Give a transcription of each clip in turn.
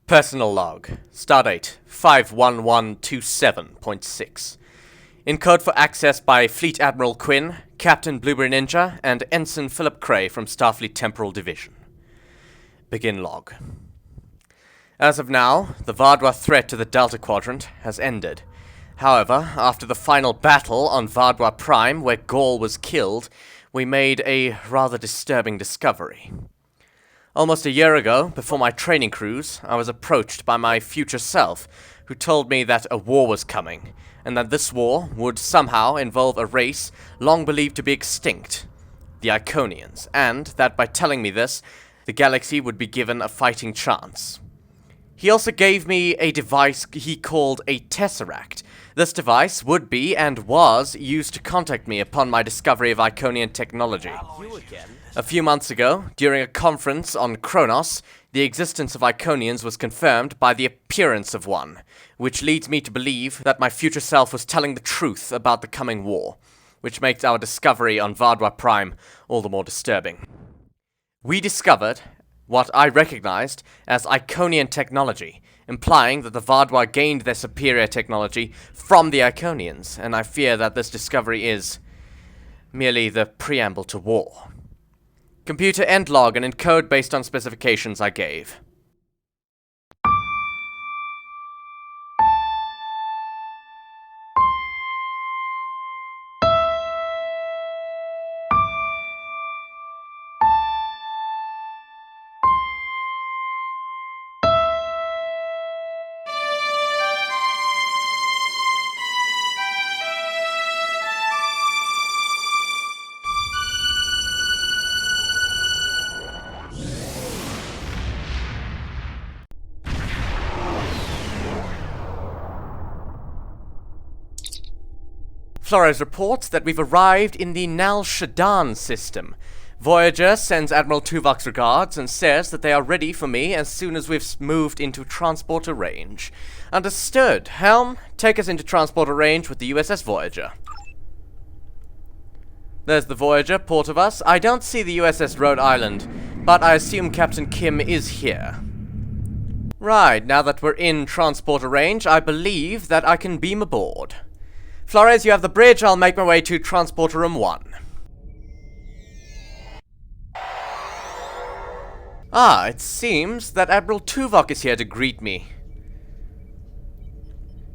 Personal log. Stardate 51127.6. In code for access by Fleet Admiral Quinn, Captain Blueberry Ninja, and Ensign Philip Cray from Starfleet Temporal Division. Begin log. As of now, the Vaadwaur threat to the Delta Quadrant has ended. However, after the final battle on Vaadwaur Prime, where Gaul was killed, we made a rather disturbing discovery. Almost a year ago, before my training cruise, I was approached by my future self, who told me that a war was coming, and that this war would somehow involve a race long believed to be extinct, the Iconians, and that by telling me this, the galaxy would be given a fighting chance. He also gave me a device he called a Tesseract. This device would be, and was, used to contact me upon my discovery of Iconian technology. A few months ago, during a conference on Kronos, the existence of Iconians was confirmed by the appearance of one, which leads me to believe that my future self was telling the truth about the coming war, which makes our discovery on Vaadwaur Prime all the more disturbing. We discovered what I recognized as Iconian technology, implying that the Vaadwaur gained their superior technology from the Iconians, and I fear that this discovery is merely the preamble to war. Computer end log and encode based on specifications I gave. Flores reports that we've arrived in the Nal Shadan system. Voyager sends Admiral Tuvok's regards and says that they are ready for me as soon as we've moved into transporter range. Understood. Helm, take us into transporter range with the U.S.S. Voyager. There's the Voyager, port of us. I don't see the U.S.S. Rhode Island, but I assume Captain Kim is here. Right, now that we're in transporter range, I believe that I can beam aboard. Flores, you have the bridge. I'll make my way to Transporter Room 1. Ah, it seems that Admiral Tuvok is here to greet me.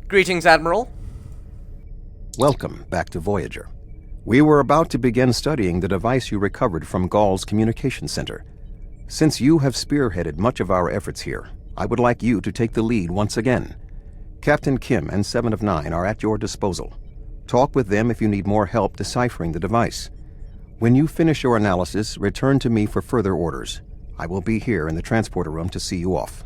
Greetings, Admiral. Welcome back to Voyager. We were about to begin studying the device you recovered from Gaul's communication center. Since you have spearheaded much of our efforts here, I would like you to take the lead once again. Captain Kim and 7 of 9 are at your disposal. Talk with them if you need more help deciphering the device. When you finish your analysis, return to me for further orders. I will be here in the transporter room to see you off.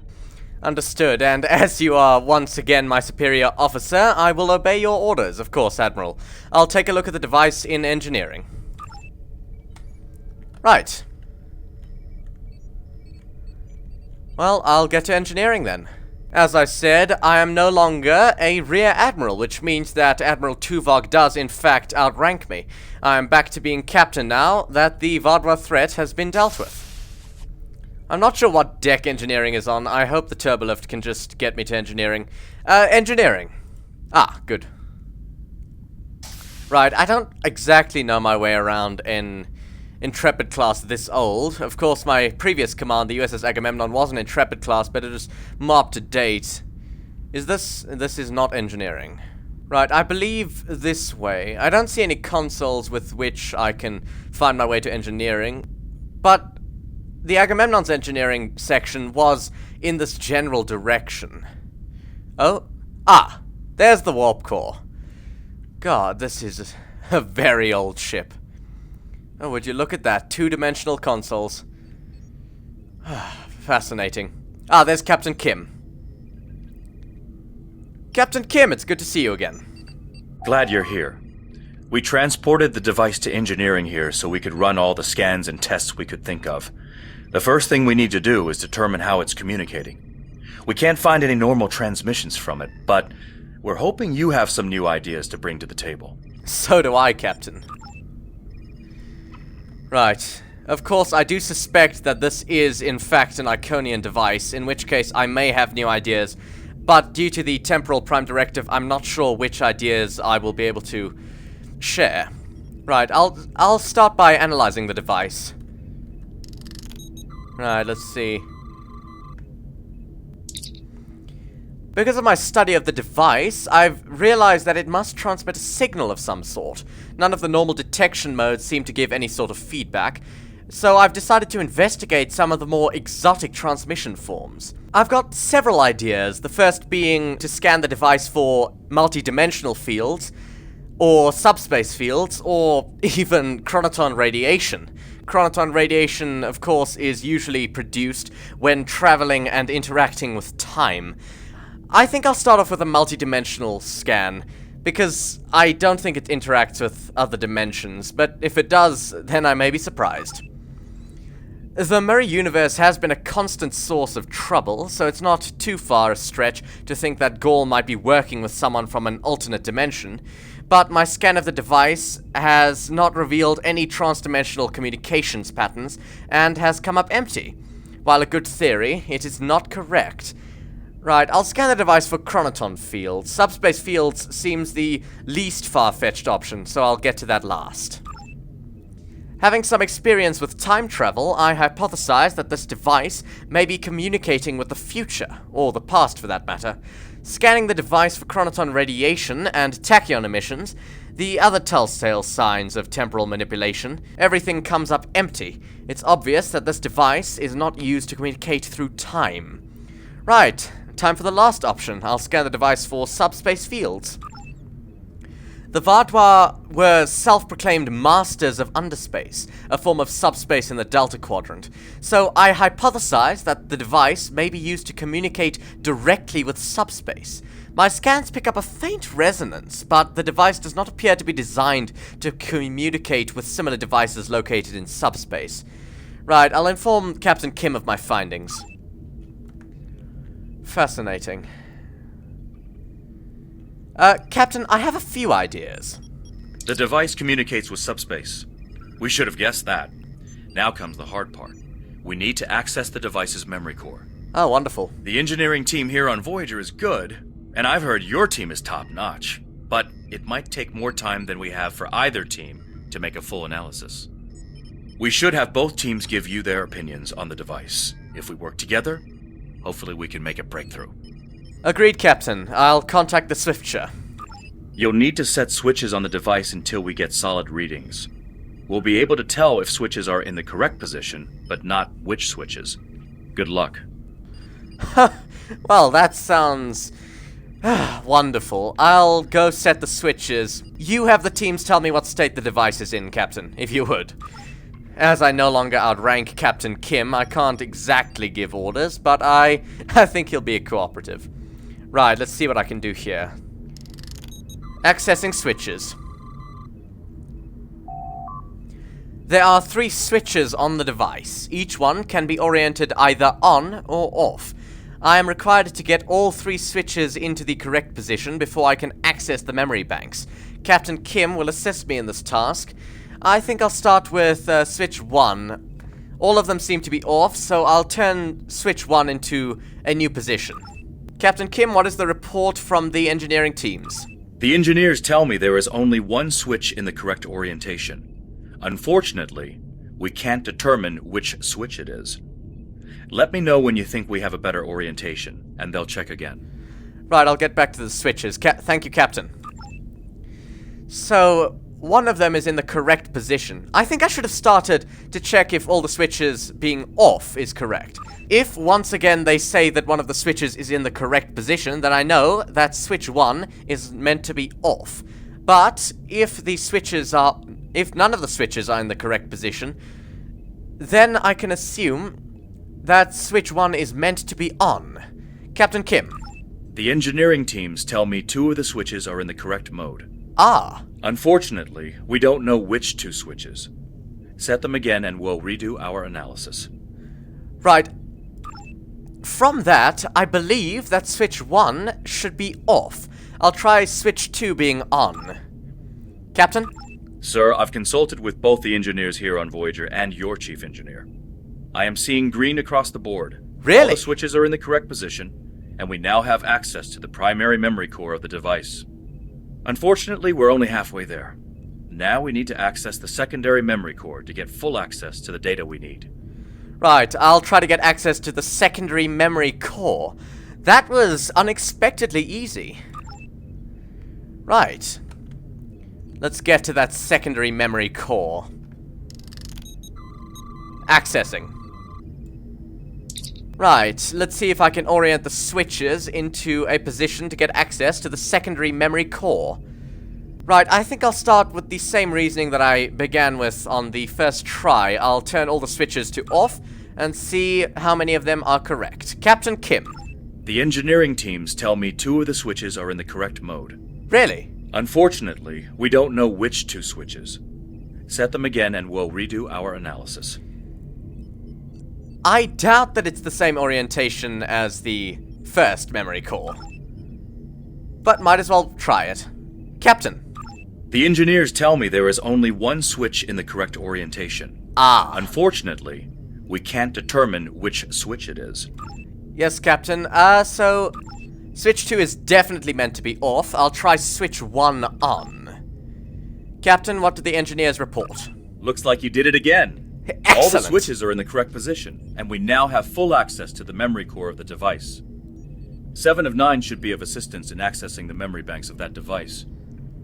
Understood, and as you are once again my superior officer, I will obey your orders, of course, Admiral. I'll take a look at the device in engineering. Right. Well, I'll get to engineering then. As I said, I am no longer a Rear Admiral, which means that Admiral Tuvok does in fact outrank me. I am back to being Captain now that the Vaadwaur threat has been dealt with. I'm not sure what deck engineering is on. I hope the turbolift can just get me to engineering. Engineering. Ah, good. Right, I don't exactly know my way around in Intrepid class this old. Of course, my previous command, the U.S.S. Agamemnon, was an Intrepid class, but it is more up to date. Is this is not engineering. Right, I believe this way. I don't see any consoles with which I can find my way to engineering, but the Agamemnon's engineering section was in this general direction. Oh, there's the warp core. God, this is a very old ship. Oh, would you look at that? 2-dimensional consoles. Fascinating. Ah, there's Captain Kim. Captain Kim, it's good to see you again. Glad you're here. We transported the device to engineering here so we could run all the scans and tests we could think of. The first thing we need to do is determine how it's communicating. We can't find any normal transmissions from it, but we're hoping you have some new ideas to bring to the table. So do I, Captain. Right. Of course, I do suspect that this is, in fact, an Iconian device, in which case I may have new ideas, but due to the Temporal Prime Directive, I'm not sure which ideas I will be able to share. Right, I'll start by analyzing the device. Right, let's see. Because of my study of the device, I've realized that it must transmit a signal of some sort. None of the normal detection modes seem to give any sort of feedback, so I've decided to investigate some of the more exotic transmission forms. I've got several ideas, the first being to scan the device for multi-dimensional fields, or subspace fields, or even chronoton radiation. Chronoton radiation, of course, is usually produced when traveling and interacting with time. I think I'll start off with a multi-dimensional scan, because I don't think it interacts with other dimensions, but if it does, then I may be surprised. The Murray universe has been a constant source of trouble, so it's not too far a stretch to think that Gaul might be working with someone from an alternate dimension, but my scan of the device has not revealed any transdimensional communications patterns and has come up empty. While a good theory, it is not correct. Right, I'll scan the device for chronoton fields. Subspace fields seems the least far-fetched option, so I'll get to that last. Having some experience with time travel, I hypothesize that this device may be communicating with the future, or the past for that matter. Scanning the device for chronoton radiation and tachyon emissions, the other telltale signs of temporal manipulation, everything comes up empty. It's obvious that this device is not used to communicate through time. Right, time for the last option. I'll scan the device for subspace fields. The Vaadwaur were self-proclaimed masters of underspace, a form of subspace in the Delta Quadrant, so I hypothesize that the device may be used to communicate directly with subspace. My scans pick up a faint resonance, but the device does not appear to be designed to communicate with similar devices located in subspace. Right, I'll inform Captain Kim of my findings. Fascinating. Captain, I have a few ideas. The device communicates with subspace. We should have guessed that. Now comes the hard part. We need to access the device's memory core. Oh, wonderful. The engineering team here on Voyager is good, and I've heard your team is top-notch. But it might take more time than we have for either team to make a full analysis. We should have both teams give you their opinions on the device. If we work together, hopefully we can make a breakthrough. Agreed, Captain. I'll contact the Swiftsure. You'll need to set switches on the device until we get solid readings. We'll be able to tell if switches are in the correct position, but not which switches. Good luck. Well, that sounds wonderful. I'll go set the switches. You have the teams tell me what state the device is in, Captain, if you would. As I no longer outrank Captain Kim, I can't exactly give orders, but I think he'll be cooperative. Right, let's see what I can do here. Accessing switches. There are 3 switches on the device. Each one can be oriented either on or off. I am required to get all 3 switches into the correct position before I can access the memory banks. Captain Kim will assist me in this task. I think I'll start with switch 1. All of them seem to be off, so I'll turn switch 1 into a new position. Captain Kim, what is the report from the engineering teams? The engineers tell me there is only one switch in the correct orientation. Unfortunately, we can't determine which switch it is. Let me know when you think we have a better orientation, and they'll check again. Right, I'll get back to the switches. Thank you, Captain. So, one of them is in the correct position. I think I should have started to check if all the switches being off is correct. If, once again, they say that one of the switches is in the correct position, then I know that switch 1 is meant to be off. But, if none of the switches are in the correct position, then I can assume that switch 1 is meant to be on. Captain Kim. The engineering teams tell me 2 of the switches are in the correct mode. Ah. Unfortunately, we don't know which 2 switches. Set them again and we'll redo our analysis. Right. From that, I believe that switch 1 should be off. I'll try switch 2 being on. Captain? Sir, I've consulted with both the engineers here on Voyager and your chief engineer. I am seeing green across the board. Really? All the switches are in the correct position, and we now have access to the primary memory core of the device. Unfortunately, we're only halfway there. Now we need to access the secondary memory core to get full access to the data we need. Right, I'll try to get access to the secondary memory core. That was unexpectedly easy. Right. Let's get to that secondary memory core. Accessing. Right, let's see if I can orient the switches into a position to get access to the secondary memory core. Right, I think I'll start with the same reasoning that I began with on the first try. I'll turn all the switches to off and see how many of them are correct. Captain Kim. The engineering teams tell me 2 of the switches are in the correct mode. Really? Unfortunately, we don't know which 2 switches. Set them again and we'll redo our analysis. I doubt that it's the same orientation as the first memory core. But might as well try it. Captain. The engineers tell me there is only 1 switch in the correct orientation. Ah. Unfortunately, we can't determine which switch it is. Yes, Captain. So switch 2 is definitely meant to be off. I'll try switch 1 on. Captain, what did the engineers report? Looks like you did it again. Excellent. All the switches are in the correct position, and we now have full access to the memory core of the device. 7 of 9 should be of assistance in accessing the memory banks of that device.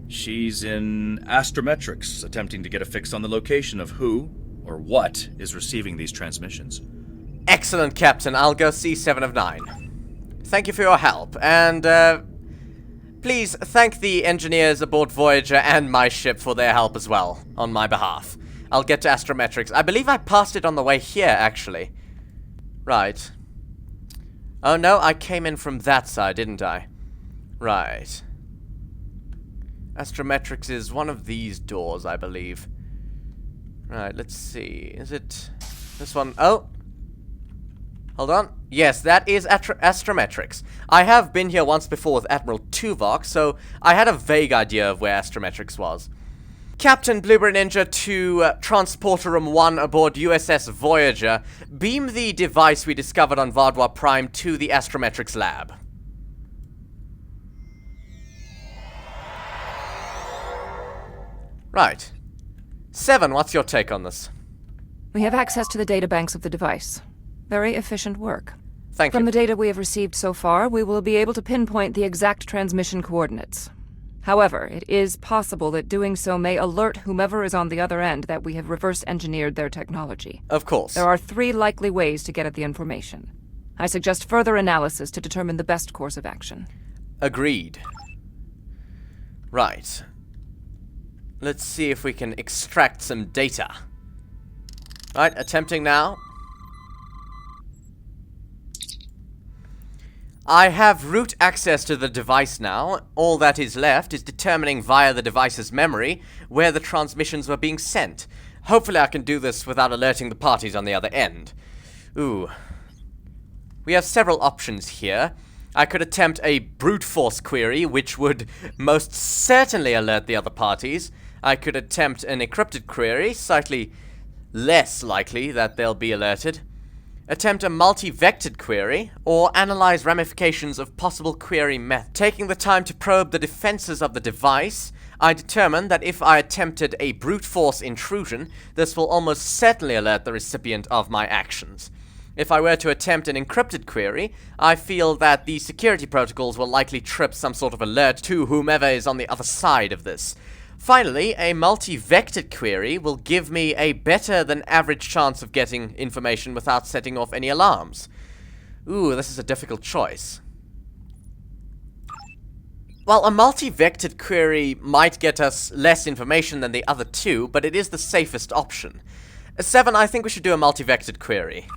She's in astrometrics, attempting to get a fix on the location of who, or what, is receiving these transmissions. Excellent, Captain. I'll go see 7 of 9. Thank you for your help, and, please thank the engineers aboard Voyager and my ship for their help as well, on my behalf. I'll get to astrometrics. I believe I passed it on the way here, actually. Right. Oh, no, I came in from that side, didn't I? Right. Astrometrics is one of these doors, I believe. Right, let's see. Is it this one? Oh! Hold on. Yes, that is astrometrics. I have been here once before with Admiral Tuvok, so I had a vague idea of where astrometrics was. Captain Bloober Ninja to Transporter Room 1 aboard U.S.S. Voyager. Beam the device we discovered on Vaadwaur Prime to the astrometrics lab. Right. 7, what's your take on this? We have access to the databanks of the device. Very efficient work. Thank you. From the data we have received so far, we will be able to pinpoint the exact transmission coordinates. However, it is possible that doing so may alert whomever is on the other end that we have reverse-engineered their technology. Of course. There are 3 likely ways to get at the information. I suggest further analysis to determine the best course of action. Agreed. Right. Let's see if we can extract some data. Right, attempting now. I have root access to the device now. All that is left is determining via the device's memory where the transmissions were being sent. Hopefully I can do this without alerting the parties on the other end. Ooh. We have several options here. I could attempt a brute force query, which would most certainly alert the other parties. I could attempt an encrypted query, slightly less likely that they'll be alerted. Attempt a multi-vectored query, or analyze ramifications of possible query method. Taking the time to probe the defenses of the device, I determined that if I attempted a brute force intrusion, this will almost certainly alert the recipient of my actions. If I were to attempt an encrypted query, I feel that the security protocols will likely trip some sort of alert to whomever is on the other side of this. Finally, a multi-vectored query will give me a better than average chance of getting information without setting off any alarms. Ooh, this is a difficult choice. Well, a multi-vectored query might get us less information than the other 2, but it is the safest option. 7, I think we should do a multi-vectored query.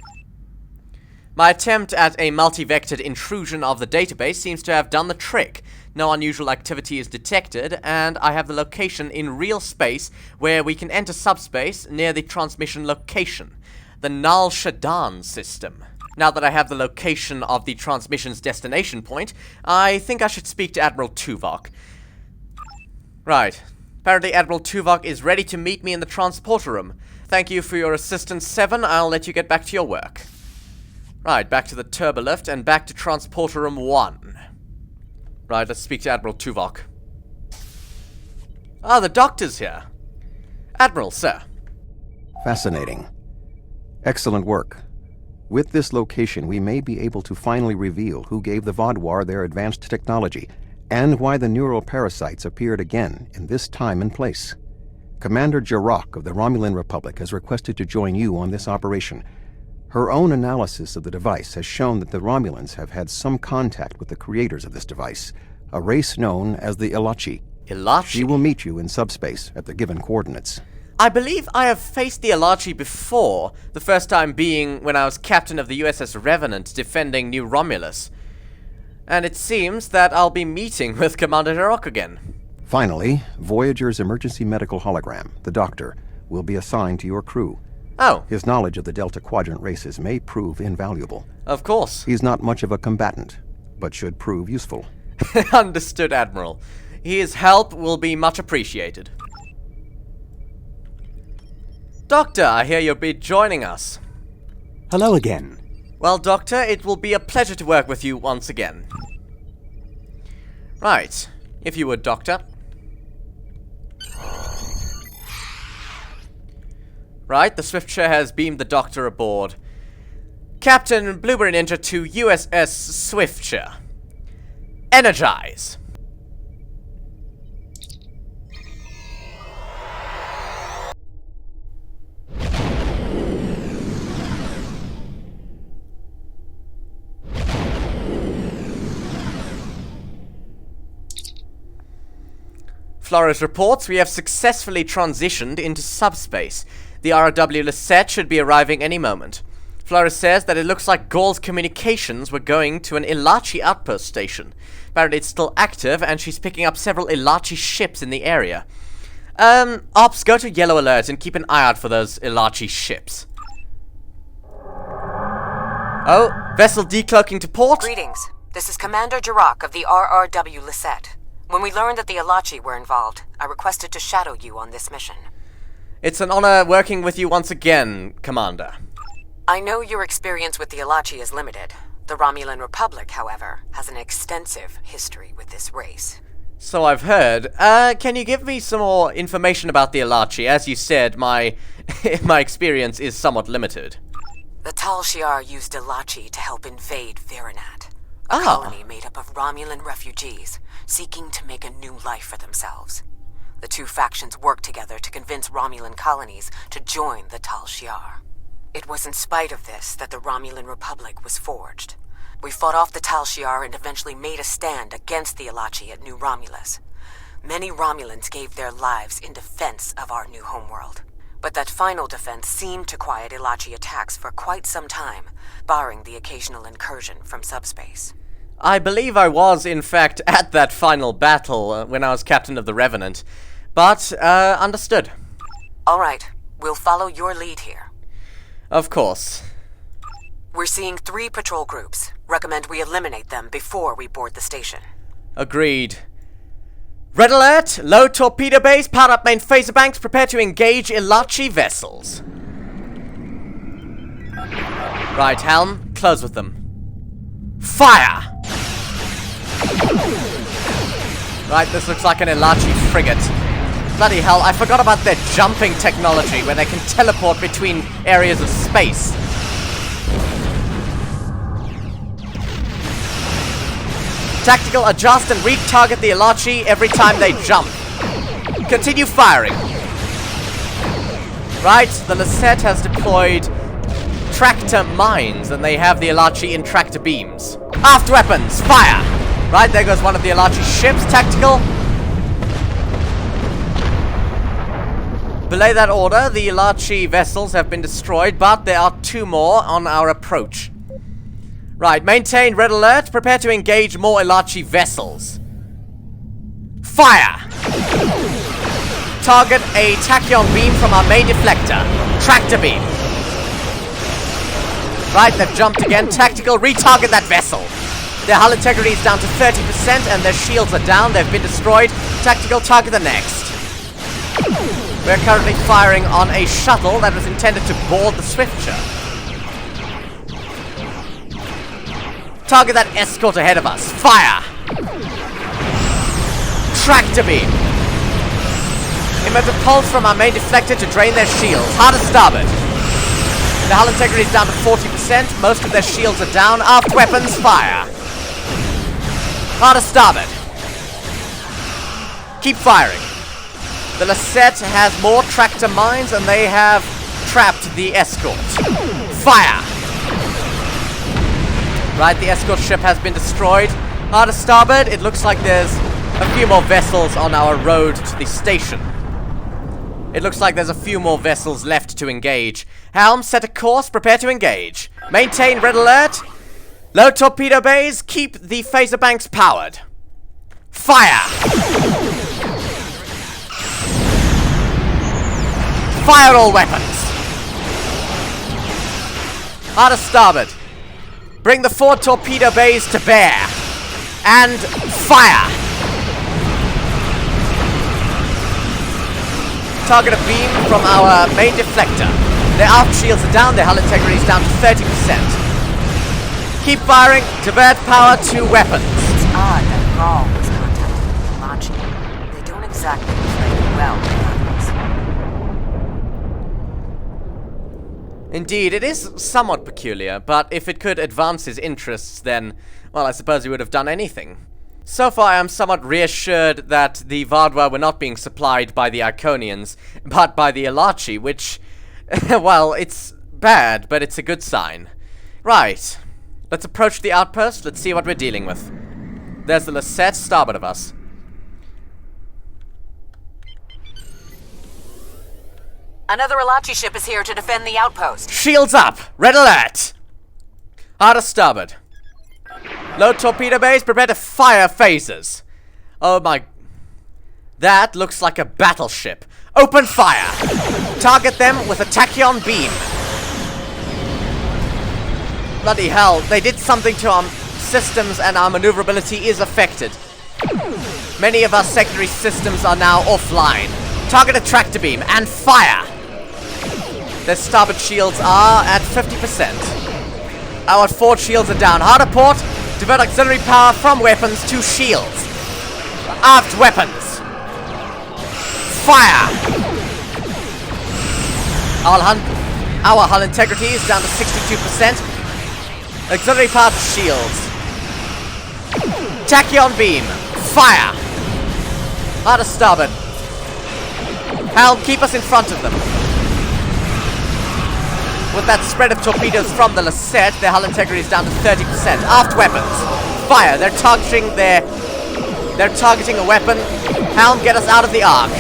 My attempt at a multi-vectored intrusion of the database seems to have done the trick. No unusual activity is detected, and I have the location in real space where we can enter subspace near the transmission location. The Nal Shadan system. Now that I have the location of the transmission's destination point, I think I should speak to Admiral Tuvok. Right. Apparently Admiral Tuvok is ready to meet me in the transporter room. Thank you for your assistance, 7. I'll let you get back to your work. Right, back to the turbolift and back to transporter room 1. Right, let's speak to Admiral Tuvok. Ah, the doctor's here. Admiral, sir. Fascinating. Excellent work. With this location, we may be able to finally reveal who gave the Vaadwaur their advanced technology, and why the neural parasites appeared again in this time and place. Commander Jirok of the Romulan Republic has requested to join you on this operation. Her own analysis of the device has shown that the Romulans have had some contact with the creators of this device, a race known as the Ilachi. Ilachi? She will meet you in subspace at the given coordinates. I believe I have faced the Ilachi before, the first time being when I was captain of the U.S.S. Revenant defending New Romulus. And it seems that I'll be meeting with Commander Jirok again. Finally, Voyager's emergency medical hologram, the Doctor, will be assigned to your crew. Oh. His knowledge of the Delta Quadrant races may prove invaluable. Of course. He's not much of a combatant, but should prove useful. Understood, Admiral. His help will be much appreciated. Doctor, I hear you'll be joining us. Hello again. Well, Doctor, it will be a pleasure to work with you once again. Right. If you would, Doctor. Right, the Swiftsure has beamed the Doctor aboard. Captain Blueberry Ninja to U.S.S. Swiftsure. Energize! Flores reports we have successfully transitioned into subspace. The ROW Lisette should be arriving any moment. Flores says that it looks like Gaul's communications were going to an Ilachi outpost station. Apparently it's still active, and she's picking up several Ilachi ships in the area. Ops, go to Yellow Alert and keep an eye out for those Ilachi ships. Oh, vessel decloaking to port? Greetings. This is Commander Jirok of the RRW Lisette. When we learned that the Ilachi were involved, I requested to shadow you on this mission. It's an honor working with you once again, Commander. I know your experience with the Ilachi is limited. The Romulan Republic, however, has an extensive history with this race. So I've heard. Can you give me some more information about the Ilachi? As you said, my experience is somewhat limited. The Tal Shiar used Ilachi to help invade Virinat, a colony made up of Romulan refugees seeking to make a new life for themselves. The two factions worked together to convince Romulan colonies to join the Tal Shiar. It was in spite of this that the Romulan Republic was forged. We fought off the Tal Shiar and eventually made a stand against the Ilachi at New Romulus. Many Romulans gave their lives in defense of our new homeworld. But that final defense seemed to quiet Ilachi attacks for quite some time, barring the occasional incursion from subspace. I believe I was, in fact, at that final battle when I was captain of the Revenant. But, understood. All right. We'll follow your lead here. Of course. We're seeing 3 patrol groups. Recommend we eliminate them before we board the station. Agreed. Red alert! Low torpedo base, power up main phaser banks, prepare to engage Ilachi vessels. Right, helm, close with them. Fire! Right, this looks like an Ilachi frigate. Bloody hell, I forgot about their jumping technology, where they can teleport between areas of space. Tactical, adjust and retarget the Ilachi every time they jump. Continue firing. Right, the Lisette has deployed tractor mines, and they have the Ilachi in tractor beams. Aft weapons, fire! Right, there goes one of the Ilachi ships, tactical. Belay that order, the Ilachi vessels have been destroyed, but there are 2 more on our approach. Right, maintain red alert, prepare to engage more Ilachi vessels. Fire! Target a tachyon beam from our main deflector. Tractor beam. Right, they've jumped again. Tactical, retarget that vessel. Their hull integrity is down to 30% and their shields are down. They've been destroyed. Tactical, target the next. We're currently firing on a shuttle that was intended to board the Swiftsure. Target that escort ahead of us. Fire! Tractor beam. Emit a pulse from our main deflector to drain their shields. Hard to starboard. The hull integrity is down to 40%. Most of their shields are down. Aft weapons, fire. Hard to starboard. Keep firing. The Lasette has more tractor mines and they have trapped the escort. Fire! Right, the escort ship has been destroyed. Hard to starboard. It looks like there's a few more vessels on our road to the station. It looks like there's a few more vessels left to engage. Helm, set a course, prepare to engage. Maintain red alert. Load torpedo bays, keep the phaser banks powered. Fire! Fire all weapons! Hard to starboard. Bring the 4 torpedo bays to bear. And fire! Target a beam from our main deflector. Their aft shields are down, their hull integrity is down to 30%. Keep firing, divert power to weapons. It's odd that Gaul was contacted with Lachi. They don't exactly play well with others. Indeed, it is somewhat peculiar, but if it could advance his interests, then, well, I suppose he would have done anything. So far, I am somewhat reassured that the Vaadwaur were not being supplied by the Iconians, but by the Alachi, which, well, it's bad, but it's a good sign. Right. Let's approach the outpost, let's see what we're dealing with. There's the Lasette starboard of us. Another Alachi ship is here to defend the outpost. Shields up! Red alert! Hard to starboard. Load torpedo bays, prepare to fire phasers. Oh my... That looks like a battleship. Open fire! Target them with a tachyon beam. Bloody hell, they did something to our systems and our maneuverability is affected. Many of our secondary systems are now offline. Target a tractor beam and fire! Their starboard shields are at 50%. Our forward shields are down. Hard to port. Divert auxiliary power from weapons to shields. Aft weapons. Fire! Our hull integrity is down to 62%. Auxiliary power to shields. Tachyon beam. Fire! Hard to starboard. Helm, keep us in front of them. With that spread of torpedoes from the Lasette, their hull integrity is down to 30%. Aft weapons. Fire. They're targeting a weapon. Helm, get us out of the arc.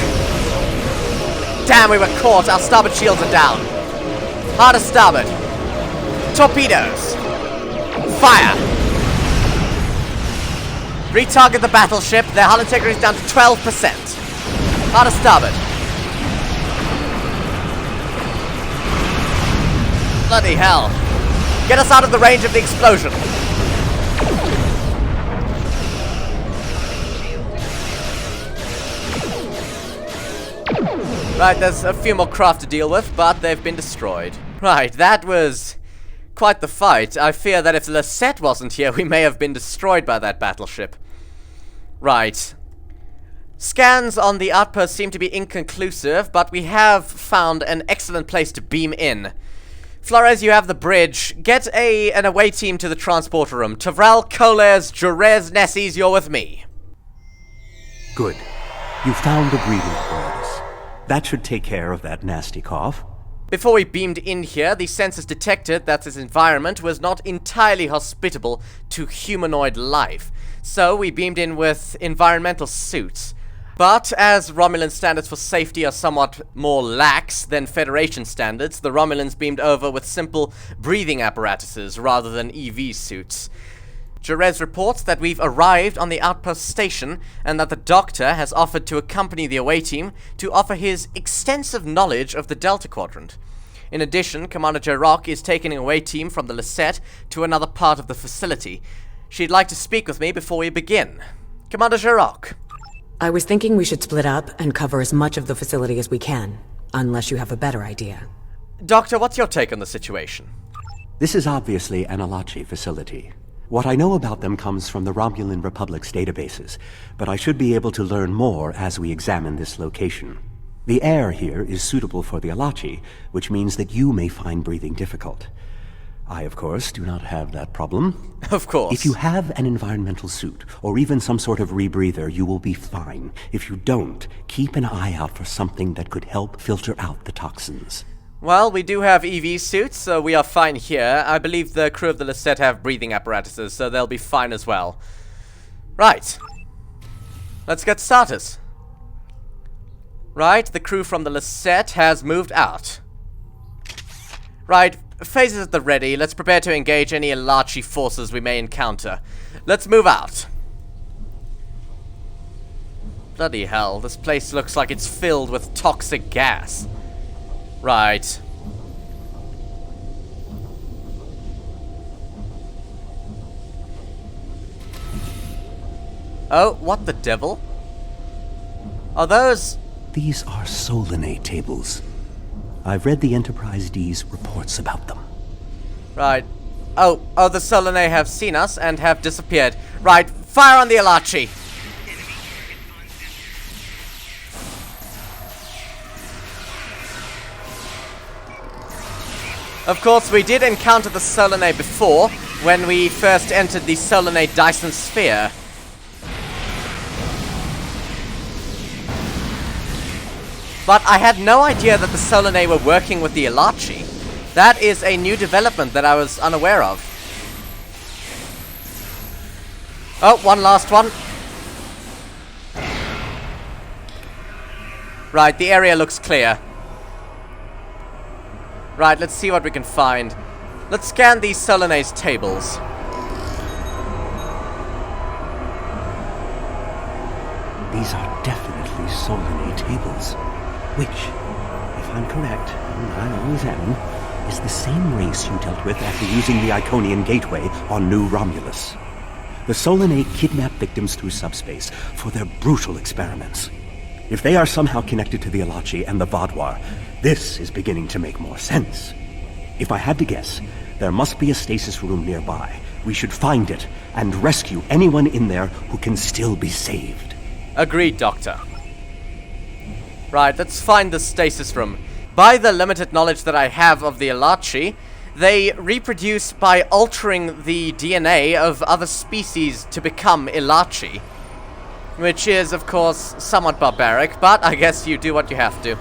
Damn, we were caught. Our starboard shields are down. Hard to starboard. Torpedoes. Fire. Retarget the battleship. Their hull integrity is down to 12%. Hard to starboard. Bloody hell. Get us out of the range of the explosion. Right, there's a few more craft to deal with, but they've been destroyed. Right, that was quite the fight. I fear that if the Lasette wasn't here, we may have been destroyed by that battleship. Right. Scans on the outpost seem to be inconclusive, but we have found an excellent place to beam in. Flores, you have the bridge. Get an away team to the transporter room. Tavrel, Coles, Jerez, Nessies, you're with me. Good. You found the breathing apparatus. That should take care of that nasty cough. Before we beamed in here, the sensors detected that this environment was not entirely hospitable to humanoid life. So we beamed in with environmental suits. But as Romulan standards for safety are somewhat more lax than Federation standards, the Romulans beamed over with simple breathing apparatuses rather than EV suits. Jerez reports that we've arrived on the outpost station and that the Doctor has offered to accompany the away team to offer his extensive knowledge of the Delta Quadrant. In addition, Commander Jarok is taking an away team from the Lasette to another part of the facility. She'd like to speak with me before we begin. Commander Jarok. I was thinking we should split up and cover as much of the facility as we can, unless you have a better idea. Doctor, what's your take on the situation? This is obviously an Alachi facility. What I know about them comes from the Romulan Republic's databases, but I should be able to learn more as we examine this location. The air here is suitable for the Alachi, which means that you may find breathing difficult. I, of course, do not have that problem. Of course. If you have an environmental suit, or even some sort of rebreather, you will be fine. If you don't, keep an eye out for something that could help filter out the toxins. Well, we do have EV suits, so we are fine here. I believe the crew of the Lisette have breathing apparatuses, so they'll be fine as well. Right. Let's get started. Right, the crew from the Lisette has moved out. Right, phasers at the ready. Let's prepare to engage any Alachi forces we may encounter. Let's move out. Bloody hell, this place looks like it's filled with toxic gas. Right. Oh, what the devil? Are those... These are Solanae tables. I've read the Enterprise D's reports about them. Right. Oh, the Solanae have seen us and have disappeared. Right, fire on the Alachi! Of course, we did encounter the Solanae before, when we first entered the Solanae Dyson Sphere. But I had no idea that the Solanae were working with the Alachi. That is a new development that I was unaware of. Oh, one last one. Right, the area looks clear. Right, let's see what we can find. Let's scan these Solanae's tables. These are definitely Solanae tables, which, if I'm correct, and I always am, is the same race you dealt with after using the Iconian Gateway on New Romulus. The Solanae kidnap victims through subspace for their brutal experiments. If they are somehow connected to the Alachi and the Vaadwaur, this is beginning to make more sense. If I had to guess, there must be a stasis room nearby. We should find it and rescue anyone in there who can still be saved. Agreed, Doctor. Right, let's find the stasis room. By the limited knowledge that I have of the Alachi, they reproduce by altering the DNA of other species to become Alachi. Which is, of course, somewhat barbaric, but I guess you do what you have to.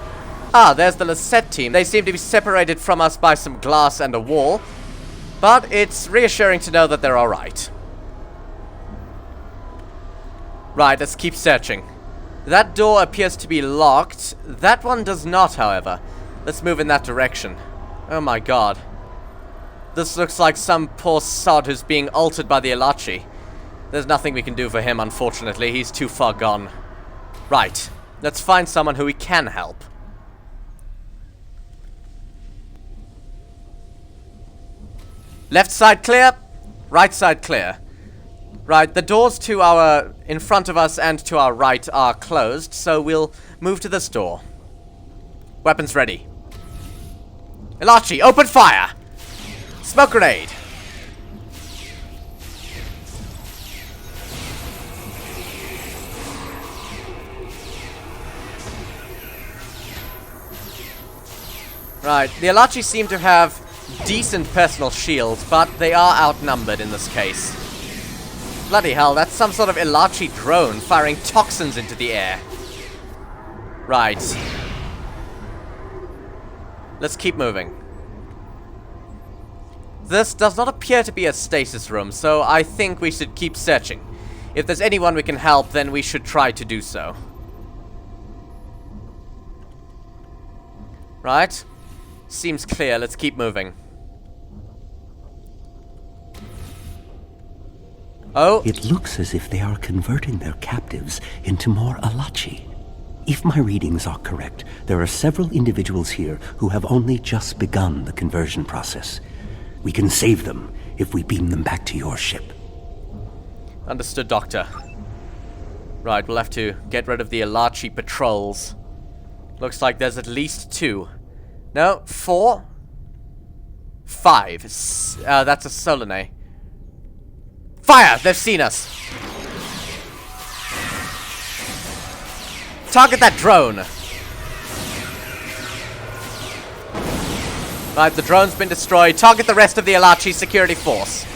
Ah, there's the Lisette team. They seem to be separated from us by some glass and a wall, but it's reassuring to know that they're alright. Right, let's keep searching. That door appears to be locked. That one does not, however. Let's move in that direction. Oh my god. This looks like some poor sod who's being altered by the Alachi. There's nothing we can do for him, unfortunately. He's too far gone. Right. Let's find someone who we can help. Left side clear. Right side clear. Right, the doors to our... in front of us and to our right are closed, so we'll move to this door. Weapons ready. Alachi, open fire! Smoke grenade! Right, the Alachi seem to have decent personal shields, but they are outnumbered in this case. Bloody hell, that's some sort of Alachi drone firing toxins into the air. Right. Let's keep moving. This does not appear to be a stasis room, so I think we should keep searching. If there's anyone we can help, then we should try to do so. Right. Seems clear, let's keep moving. Oh. It looks as if they are converting their captives into more Alachi. If my readings are correct, there are several individuals here who have only just begun the conversion process. We can save them if we beam them back to your ship. Understood, Doctor. Right, we'll have to get rid of the Elachi patrols. Looks like there's at least 2. No, 4? 5. That's a Solanae. Fire! They've seen us! Target that drone! Right, the drone's been destroyed. Target the rest of the Elachi security force.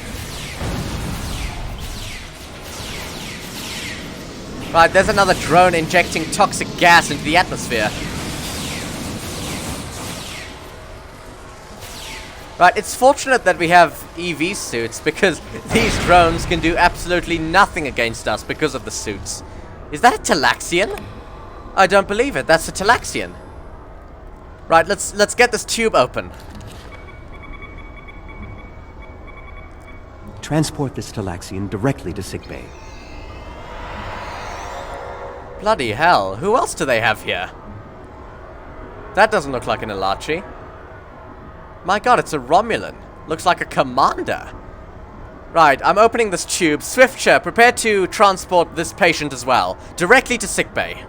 Right, there's another drone injecting toxic gas into the atmosphere. Right, it's fortunate that we have EV suits, because these drones can do absolutely nothing against us because of the suits. Is that a Talaxian? I don't believe it. That's a Talaxian. Right, let's get this tube open. Transport this Talaxian directly to sickbay. Bloody hell, who else do they have here? That doesn't look like an Elachi. My god, it's a Romulan. Looks like a commander. Right, I'm opening this tube. Swiftsure, prepare to transport this patient as well. Directly to sickbay.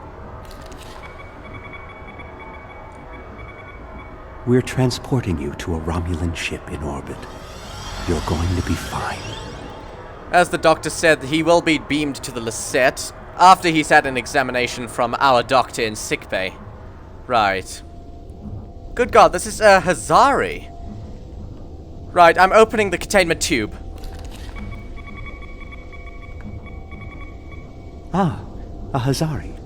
We're transporting you to a Romulan ship in orbit. You're going to be fine. As the doctor said, he will be beamed to the Lisette after he's had an examination from our doctor in sickbay. Right. Good god, this is a Hazari. Right, I'm opening the containment tube. Ah, a Hazari.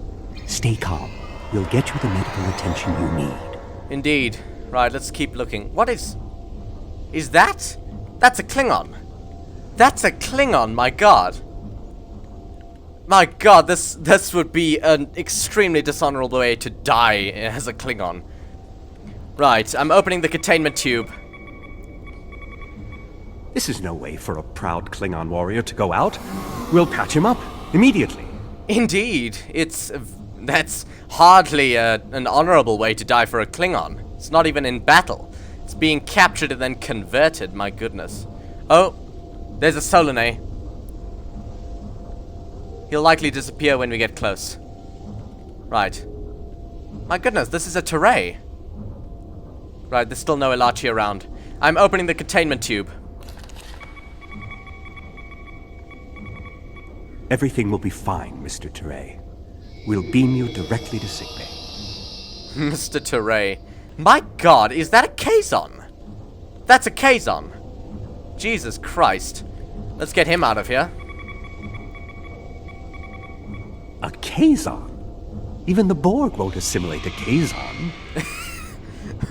Stay calm. We'll get you the medical attention you need. Indeed. Right, let's keep looking. What is... Is that? That's a Klingon. That's a Klingon, my god. My god, this would be an extremely dishonorable way to die as a Klingon. Right, I'm opening the containment tube. This is no way for a proud Klingon warrior to go out. We'll patch him up immediately. Indeed, that's hardly an honorable way to die for a Klingon. It's not even in battle. It's being captured and then converted, my goodness. Oh, there's a Solanae. He'll likely disappear when we get close. Right. My goodness, this is a Teray. Right, there's still no Elachi around. I'm opening the containment tube. Everything will be fine, Mr. Teray. We'll beam you directly to sickbay. Mr. Teray. My god, is that a Kazon? That's a Kazon. Jesus Christ. Let's get him out of here. A Kazon? Even the Borg won't assimilate a Kazon.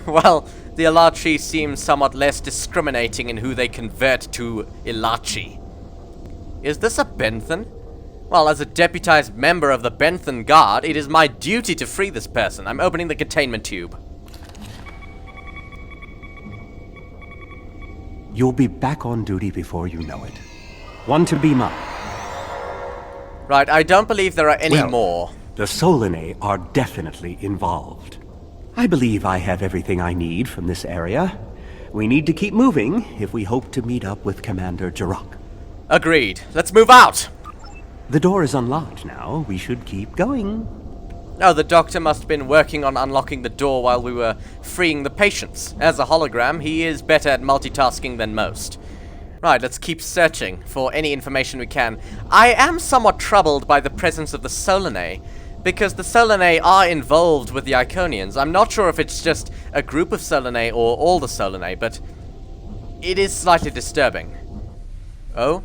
Well, the Elachi seem somewhat less discriminating in who they convert to Elachi. Is this a Benthan? Well, as a deputized member of the Benthan Guard, it is my duty to free this person. I'm opening the containment tube. You'll be back on duty before you know it. One to beam up. Right, I don't believe there are any more. The Solanae are definitely involved. I believe I have everything I need from this area. We need to keep moving if we hope to meet up with Commander Jirok. Agreed. Let's move out! The door is unlocked now. We should keep going. Oh, the doctor must have been working on unlocking the door while we were freeing the patients. As a hologram, he is better at multitasking than most. Right, let's keep searching for any information we can. I am somewhat troubled by the presence of the Solanae, because the Solanae are involved with the Iconians. I'm not sure if it's just a group of Solanae or all the Solanae, but it is slightly disturbing. Oh?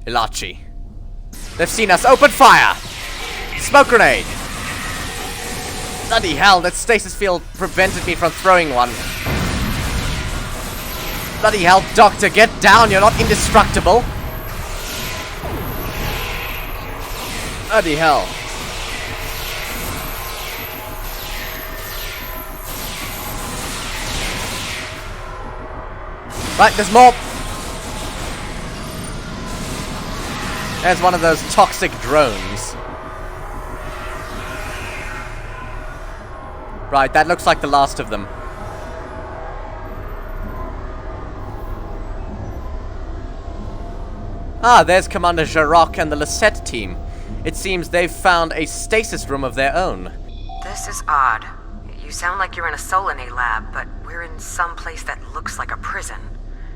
Elachi. They've seen us. Open fire! Smoke grenade! Bloody hell, that stasis field prevented me from throwing one. Bloody hell, Doctor, get down! You're not indestructible! Bloody hell. Right, there's more! There's one of those toxic drones. Right, that looks like the last of them. Ah, there's Commander Jarok and the Lisette team. It seems they've found a stasis room of their own. This is odd. You sound like you're in a Solanae lab, but we're in some place that looks like a prison.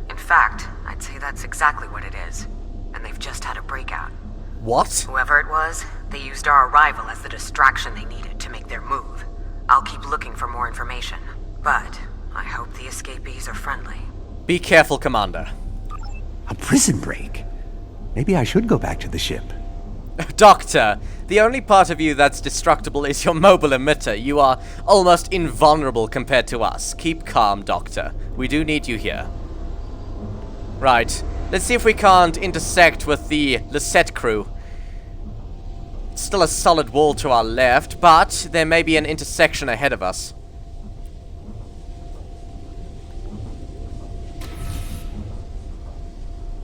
In fact, I'd say that's exactly what it is. And they've just had a breakout. What? Whoever it was, they used our arrival as the distraction they needed to make their move. I'll keep looking for more information, but I hope the escapees are friendly. Be careful, Commander. A prison break? Maybe I should go back to the ship. Doctor, the only part of you that's destructible is your mobile emitter. You are almost invulnerable compared to us. Keep calm, Doctor. We do need you here. Right. Let's see if we can't intersect with the Lisette crew. It's still a solid wall to our left, but there may be an intersection ahead of us.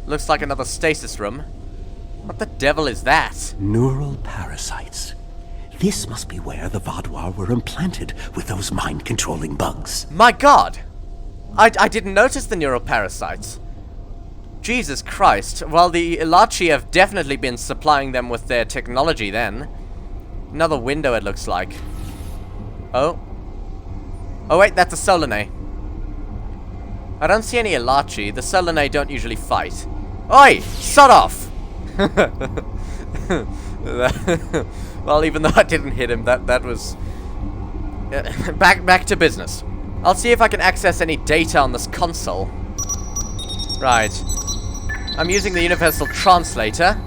Looks like another stasis room. What the devil is that? Neural parasites. This must be where the Vaadwaur were implanted with those mind-controlling bugs. My god! I didn't notice the neural parasites. Jesus Christ. Well, the Ilachi have definitely been supplying them with their technology then. Another window, it looks like. Oh. Oh wait, that's a Solanae. I don't see any Ilachi. The Solanae don't usually fight. Oi! Sod off! Well, even though I didn't hit him, that was... back to business. I'll see if I can access any data on this console. Right. I'm using the Universal Translator.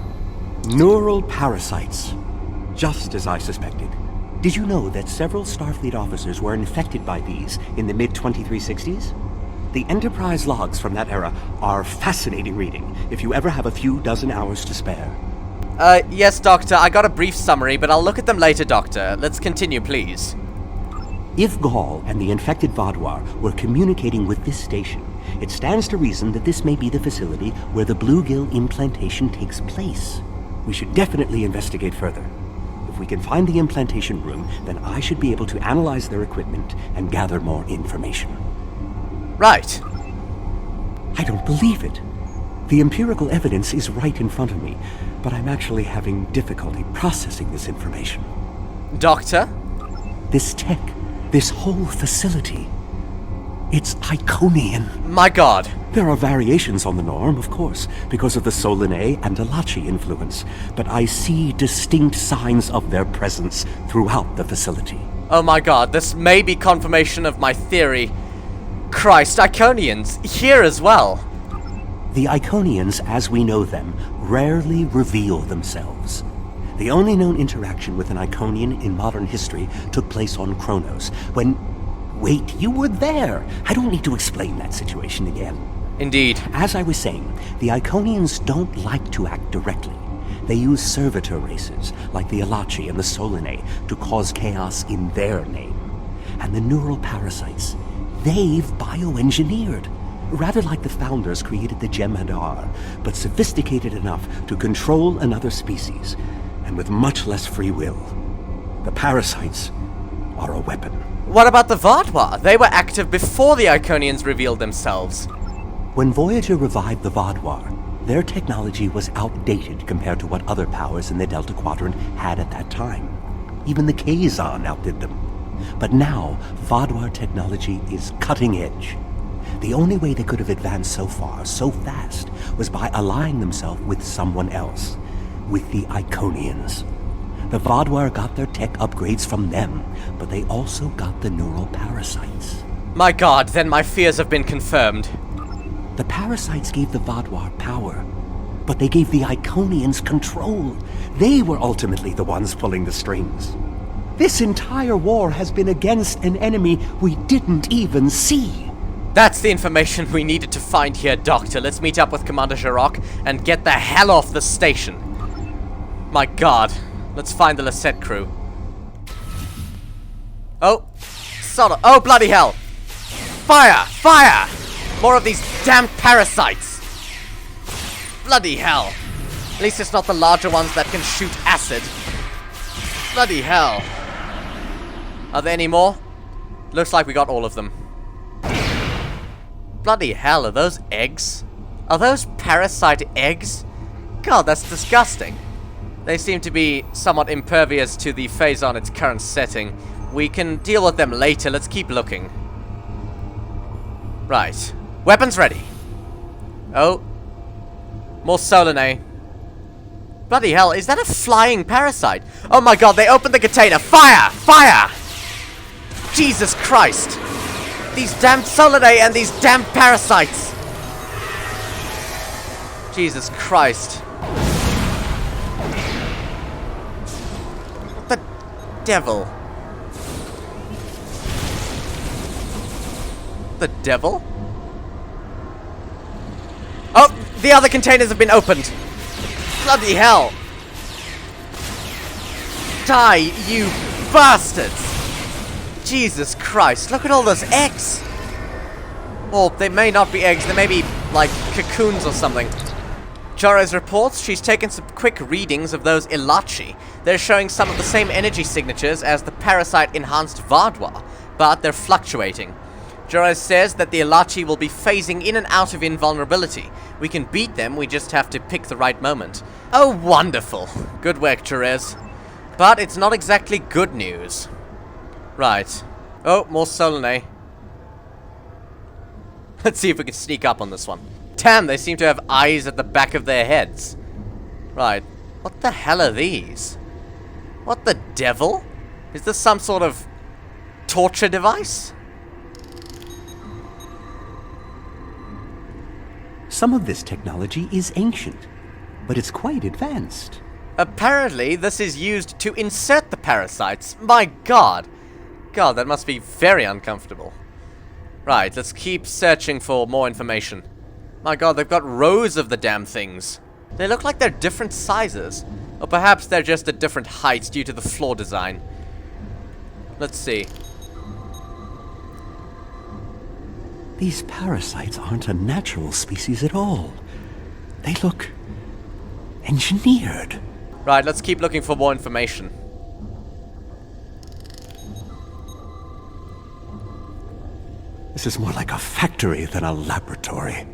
Neural parasites. Just as I suspected. Did you know that several Starfleet officers were infected by these in the mid-2360s? The Enterprise logs from that era are fascinating reading, if you ever have a few dozen hours to spare. Yes, Doctor. I got a brief summary, but I'll look at them later, Doctor. Let's continue, please. If Gaul and the infected Vaadwaur were communicating with this station, it stands to reason that this may be the facility where the bluegill implantation takes place. We should definitely investigate further. If we can find the implantation room, then I should be able to analyze their equipment and gather more information. Right. I don't believe it. The empirical evidence is right in front of me, but I'm actually having difficulty processing this information. Doctor? This tech, this whole facility, it's Iconian. My god. There are variations on the norm, of course, because of the Solanae and Ilachi influence, but I see distinct signs of their presence throughout the facility. Oh my god, this may be confirmation of my theory. Christ, Iconians, here as well. The Iconians, as we know them, rarely reveal themselves. The only known interaction with an Iconian in modern history took place on Kronos, when... Wait, you were there! I don't need to explain that situation again. Indeed. As I was saying, the Iconians don't like to act directly. They use servitor races, like the Ilachi and the Solanae, to cause chaos in their name. And the neural parasites, they've bioengineered. Rather like the founders created the Jem'Hadar, but sophisticated enough to control another species, and with much less free will. The parasites are a weapon. What about the Vaadwaur? They were active before the Iconians revealed themselves. When Voyager revived the Vaadwaur, their technology was outdated compared to what other powers in the Delta Quadrant had at that time. Even the Kazon outdid them. But now, Vaadwaur technology is cutting edge. The only way they could have advanced so far, so fast, was by allying themselves with someone else. With the Iconians. The Vaadwaur got their tech upgrades from them, but they also got the neural parasites. My god, then my fears have been confirmed. The parasites gave the Vaadwaur power, but they gave the Iconians control. They were ultimately the ones pulling the strings. This entire war has been against an enemy we didn't even see. That's the information we needed to find here, Doctor. Let's meet up with Commander Jarok and get the hell off the station. My god. Let's find the Lisette crew. Oh. Oh, bloody hell. Fire! Fire! More of these damn parasites. Bloody hell. At least it's not the larger ones that can shoot acid. Bloody hell. Are there any more? Looks like we got all of them. Bloody hell, are those eggs? Are those parasite eggs? God, that's disgusting. They seem to be somewhat impervious to the phase on its current setting. We can deal with them later. Let's keep looking. Right. Weapons ready. Oh. More Solanae. Bloody hell, is that a flying parasite? Oh my god, they opened the container. Fire! Fire! Jesus Christ. These damned Solanae and these damned parasites. Jesus Christ. What the devil? The devil? Oh, the other containers have been opened. Bloody hell. Die, you bastards. Jesus Christ, look at all those eggs. Well, they may not be eggs, they may be, like, cocoons or something. Jorez reports she's taken some quick readings of those Ilachi. They're showing some of the same energy signatures as the parasite-enhanced Vaadwaur, but they're fluctuating. Jorez says that the Ilachi will be phasing in and out of invulnerability. We can beat them, we just have to pick the right moment. Oh, wonderful. Good work, Jorez. But it's not exactly good news. Right. Oh, more Solanae. Let's see if we can sneak up on this one. Damn, they seem to have eyes at the back of their heads. Right. What the hell are these? What the devil? Is this some sort of torture device? Some of this technology is ancient, but it's quite advanced. Apparently, this is used to insert the parasites. My god. God, that must be very uncomfortable. Right, let's keep searching for more information. My god, they've got rows of the damn things. They look like they're different sizes. Or perhaps they're just at different heights due to the floor design. Let's see. These parasites aren't a natural species at all. They look engineered. Right, let's keep looking for more information. This is more like a factory than a laboratory.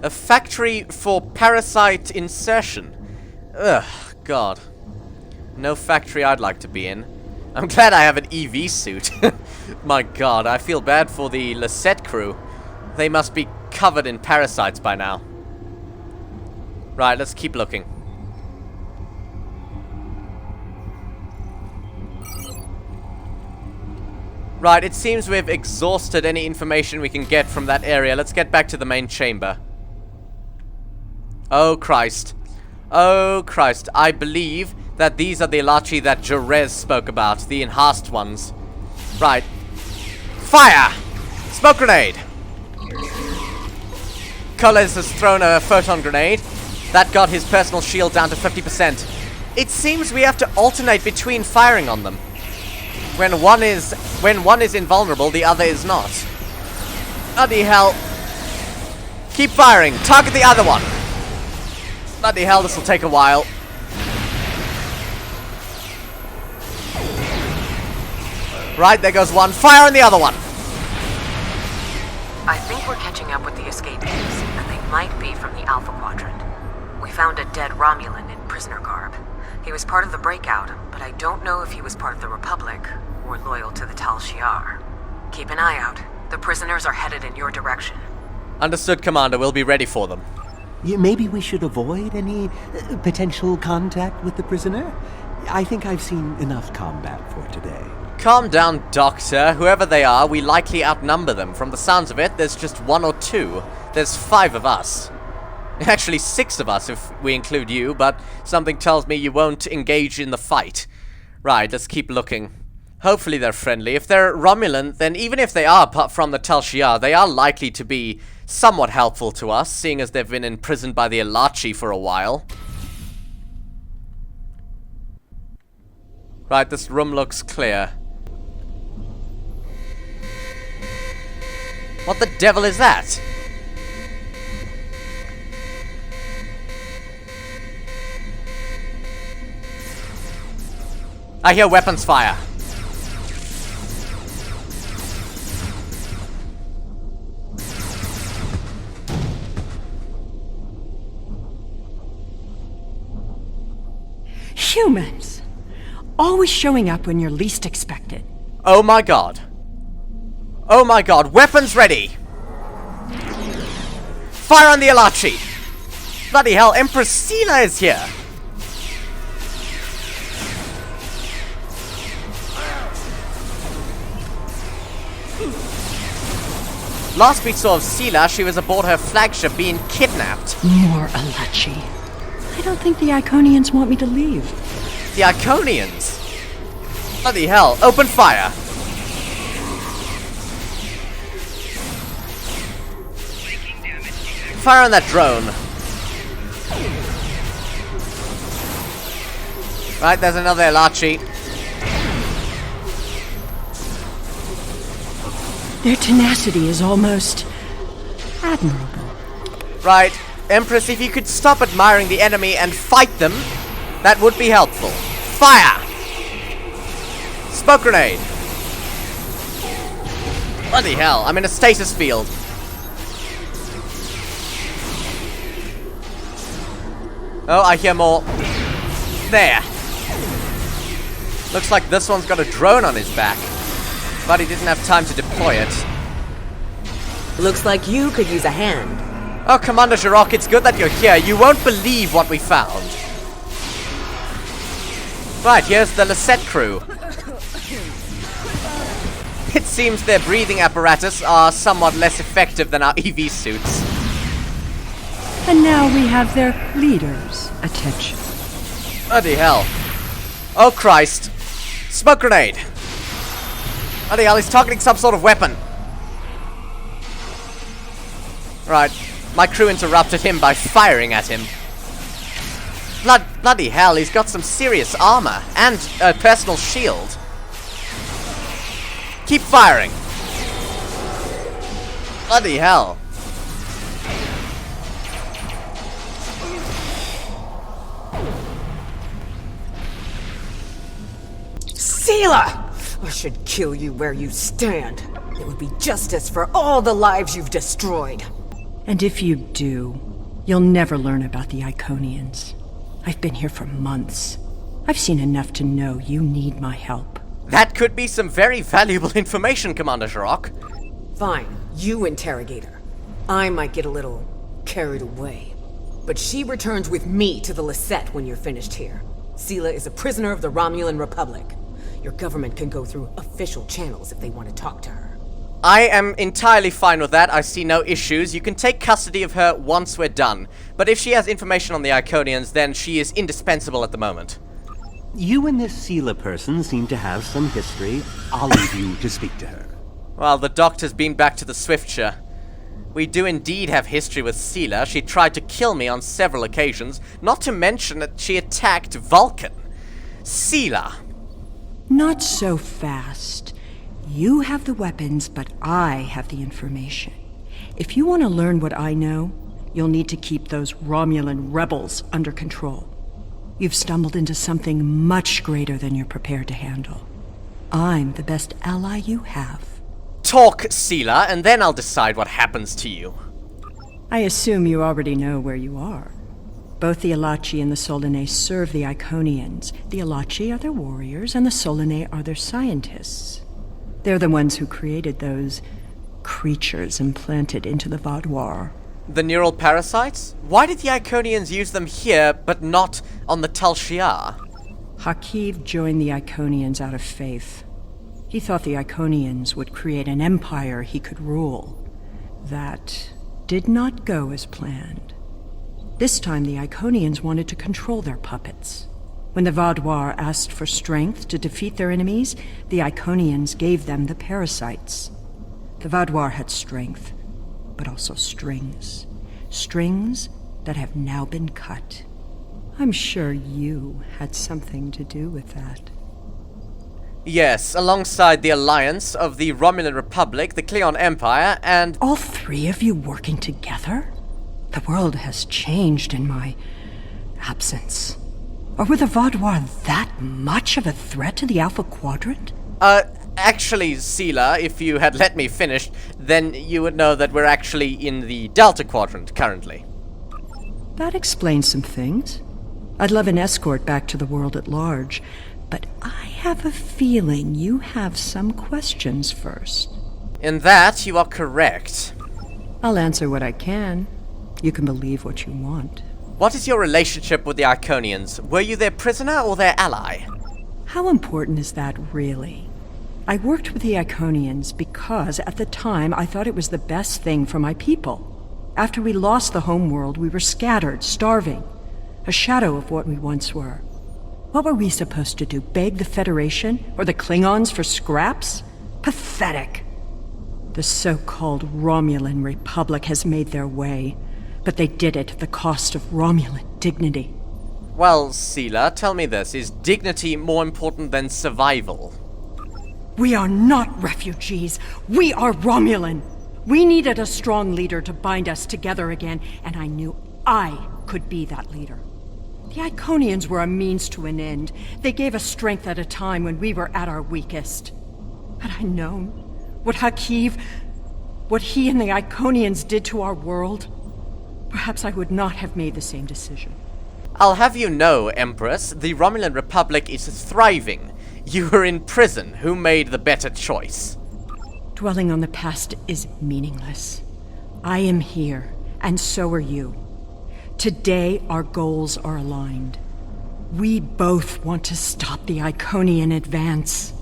A factory for parasite insertion. Ugh, God. No factory I'd like to be in. I'm glad I have an EV suit. My god, I feel bad for the Lisette crew. They must be covered in parasites by now. Right, let's keep looking. Right, it seems we've exhausted any information we can get from that area. Let's get back to the main chamber. Oh, Christ. Oh, Christ. I believe that these are the Ilachi that Jorez spoke about. The enhanced ones. Right. Fire! Smoke grenade! Coles has thrown a photon grenade. That got his personal shield down to 50%. It seems we have to alternate between firing on them. When one is invulnerable, the other is not. Bloody hell. Keep firing. Target the other one. Bloody hell, this will take a while. Right, there goes one. Fire on the other one. I think we're catching up with the escapees, and they might be from the Alpha Quadrant. We found a dead Romulan in prisoner garb. He was part of the breakout, but I don't know if he was part of the Republic or loyal to the Tal Shiar. Keep an eye out. The prisoners are headed in your direction. Understood, Commander. We'll be ready for them. Maybe we should avoid any potential contact with the prisoner? I think I've seen enough combat for today. Calm down, Doctor. Whoever they are, we likely outnumber them. From the sounds of it, there's just 1 or 2. There's 5 of us. Actually, 6 of us if we include you, but something tells me you won't engage in the fight. Right, let's keep looking. Hopefully they're friendly. If they're Romulan, then even if they are from the Tal Shiar, they are likely to be somewhat helpful to us, seeing as they've been imprisoned by the Ilachi for a while. Right, this room looks clear. What the devil is that? I hear weapons fire. Humans! Always showing up when you're least expected. Oh my god. Oh my god, weapons ready! Fire on the Alachi! Bloody hell, Empress Sela is here! Last we saw of Sela, she was aboard her flagship being kidnapped. More Alachi. I don't think the Iconians want me to leave. The Iconians? Bloody hell, open fire! Fire on that drone. Right, there's another Alachi. Their tenacity is almost admirable. Right, Empress, if you could stop admiring the enemy and fight them, that would be helpful. Fire! Smoke grenade! Bloody hell, I'm in a stasis field. Oh, I hear more. There. Looks like this one's got a drone on his back. But he didn't have time to deploy it. Looks like you could use a hand. Oh, Commander Jirok, it's good that you're here. You won't believe what we found. Right, here's the Lisette crew. It seems their breathing apparatus are somewhat less effective than our EV suits. And now we have their leader's attention. Bloody hell. Oh, Christ. Smoke grenade. Bloody hell, he's targeting some sort of weapon. Right. My crew interrupted him by firing at him. Bloody hell, he's got some serious armor and a personal shield. Keep firing. Bloody hell. Sela! I should kill you where you stand. It would be justice for all the lives you've destroyed. And if you do, you'll never learn about the Iconians. I've been here for months. I've seen enough to know you need my help. That could be some very valuable information, Commander Jirok. Fine, you interrogate her. I might get a little carried away. But she returns with me to the Lisette when you're finished here. Sela is a prisoner of the Romulan Republic. Your government can go through official channels if they want to talk to her. I am entirely fine with that. I see no issues. You can take custody of her once we're done. But if she has information on the Iconians, then she is indispensable at the moment. You and this Sela person seem to have some history. I'll leave you to speak to her. Well, the doctor's been back to the Swiftsure. We do indeed have history with Sela. She tried to kill me on several occasions, not to mention that she attacked Vulcan. Sela. Not so fast. You have the weapons, but I have the information. If you want to learn what I know, you'll need to keep those Romulan rebels under control. You've stumbled into something much greater than you're prepared to handle. I'm the best ally you have. Talk, Sela, and then I'll decide what happens to you. I assume you already know where you are. Both the Alachi and the Solanae serve the Iconians. The Alachi are their warriors, and the Solanae are their scientists. They're the ones who created those creatures implanted into the Vaadwaur. The neural parasites? Why did the Iconians use them here, but not on the Tal Shiar? Hakiv joined the Iconians out of faith. He thought the Iconians would create an empire he could rule. That did not go as planned. This time the Iconians wanted to control their puppets. When the Vaadwaur asked for strength to defeat their enemies, the Iconians gave them the parasites. The Vaadwaur had strength, but also strings. Strings that have now been cut. I'm sure you had something to do with that. Yes, alongside the alliance of the Romulan Republic, the Cleon Empire, and... All three of you working together? The world has changed in my absence. Or were the Vaadwaur that much of a threat to the Alpha Quadrant? Actually, Sela, if you had let me finish, then you would know that we're actually in the Delta Quadrant currently. That explains some things. I'd love an escort back to the world at large, but I have a feeling you have some questions first. In that, you are correct. I'll answer what I can. You can believe what you want. What is your relationship with the Iconians? Were you their prisoner or their ally? How important is that, really? I worked with the Iconians because, at the time, I thought it was the best thing for my people. After we lost the homeworld, we were scattered, starving. A shadow of what we once were. What were we supposed to do? Beg the Federation or the Klingons for scraps? Pathetic. The so-called Romulan Republic has made their way, but they did it at the cost of Romulan dignity. Well, Sela, tell me this. Is dignity more important than survival? We are not refugees. We are Romulan. We needed a strong leader to bind us together again, and I knew I could be that leader. The Iconians were a means to an end. They gave us strength at a time when we were at our weakest. Had I known what Hakiv, what he and the Iconians did to our world, perhaps I would not have made the same decision. I'll have you know, Empress, the Romulan Republic is thriving. You were in prison. Who made the better choice? Dwelling on the past is meaningless. I am here, and so are you. Today, our goals are aligned. We both want to stop the Iconian advance.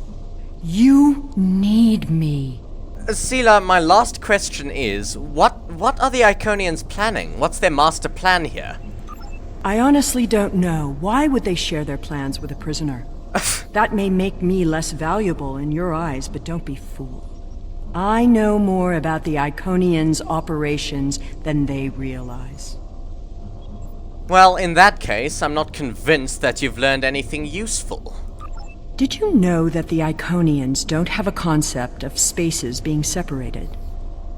You need me. Sela, my last question is, what are the Iconians planning? What's their master plan here? I honestly don't know. Why would they share their plans with a prisoner? That may make me less valuable in your eyes, but don't be fooled. I know more about the Iconians' operations than they realize. Well, in that case, I'm not convinced that you've learned anything useful. Did you know that the Iconians don't have a concept of spaces being separated?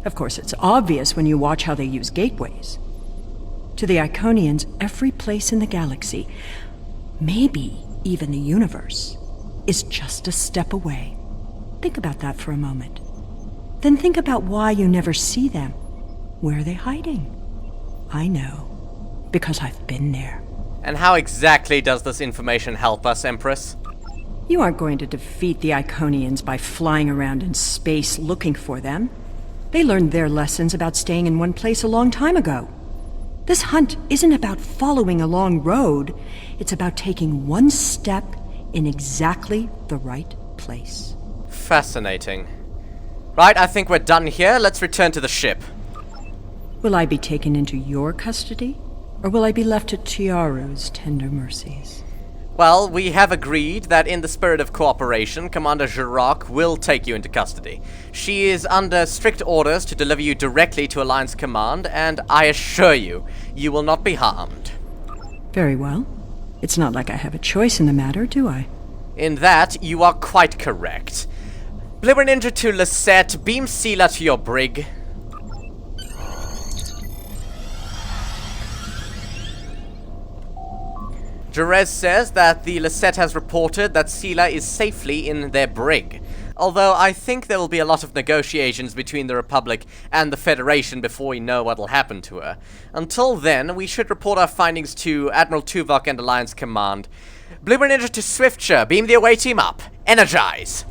Of course, it's obvious when you watch how they use gateways. To the Iconians, every place in the galaxy, maybe even the universe, is just a step away. Think about that for a moment. Then think about why you never see them. Where are they hiding? I know, because I've been there. And how exactly does this information help us, Empress? You aren't going to defeat the Iconians by flying around in space looking for them. They learned their lessons about staying in one place a long time ago. This hunt isn't about following a long road. It's about taking one step in exactly the right place. Fascinating. Right, I think we're done here. Let's return to the ship. Will I be taken into your custody? Or will I be left to Tiaru's tender mercies? Well, we have agreed that in the spirit of cooperation, Commander Jirac will take you into custody. She is under strict orders to deliver you directly to Alliance Command, and I assure you, you will not be harmed. Very well. It's not like I have a choice in the matter, do I? In that, you are quite correct. Blibber Ninja to Lisette, beam Sela to your brig. Jerez says that the Lisette has reported that Sela is safely in their brig. Although I think there will be a lot of negotiations between the Republic and the Federation before we know what will happen to her. Until then, we should report our findings to Admiral Tuvok and Alliance Command. Blibber Ninja to Swiftsure, beam the away team up. Energize!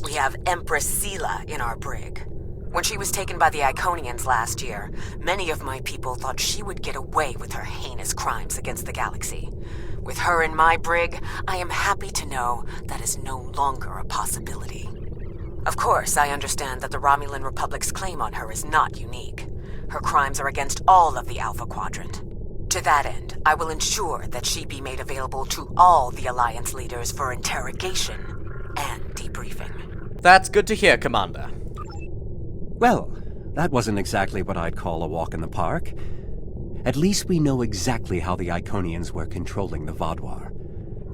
We have Empress Sela in our brig. When she was taken by the Iconians last year, many of my people thought she would get away with her heinous crimes against the galaxy. With her in my brig, I am happy to know that is no longer a possibility. Of course, I understand that the Romulan Republic's claim on her is not unique. Her crimes are against all of the Alpha Quadrant. To that end, I will ensure that she be made available to all the Alliance leaders for interrogation and debriefing. That's good to hear, Commander. Well, that wasn't exactly what I'd call a walk in the park. At least we know exactly how the Iconians were controlling the Vaadwaur,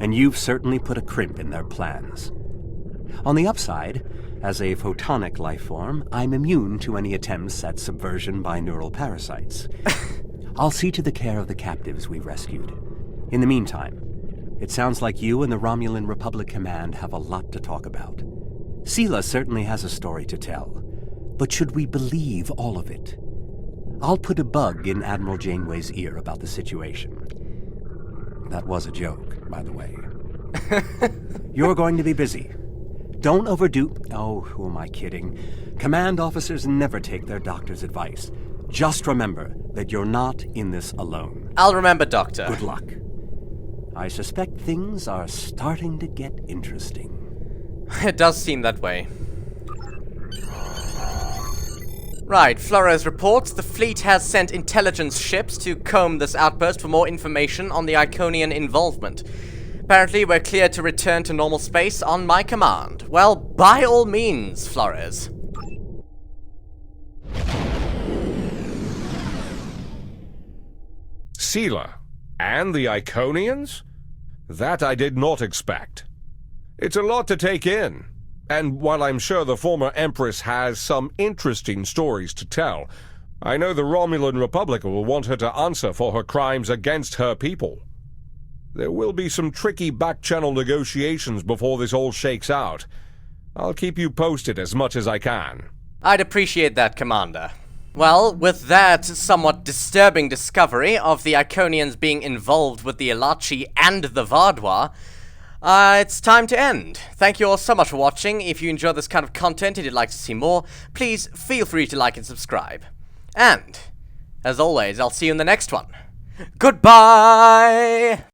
and you've certainly put a crimp in their plans. On the upside, as a photonic life form, I'm immune to any attempts at subversion by neural parasites. I'll see to the care of the captives we've rescued. In the meantime, it sounds like you and the Romulan Republic Command have a lot to talk about. Sela certainly has a story to tell. But should we believe all of it? I'll put a bug in Admiral Janeway's ear about the situation. That was a joke, by the way. You're going to be busy. Don't overdo... Oh, who am I kidding? Command officers never take their doctor's advice. Just remember that you're not in this alone. I'll remember, Doctor. Good luck. I suspect things are starting to get interesting. It does seem that way. Right, Flores reports the fleet has sent intelligence ships to comb this outpost for more information on the Iconian involvement. Apparently, we're clear to return to normal space on my command. Well, by all means, Flores. Sealer? And the Iconians? That I did not expect. It's a lot to take in. And while I'm sure the former Empress has some interesting stories to tell, I know the Romulan Republic will want her to answer for her crimes against her people. There will be some tricky back-channel negotiations before this all shakes out. I'll keep you posted as much as I can. I'd appreciate that, Commander. Well, with that somewhat disturbing discovery of the Iconians being involved with the Elachi and the Vaadwaur, it's time to end. Thank you all so much for watching. If you enjoy this kind of content and you'd like to see more, please feel free to like and subscribe. And, as always, I'll see you in the next one. Goodbye!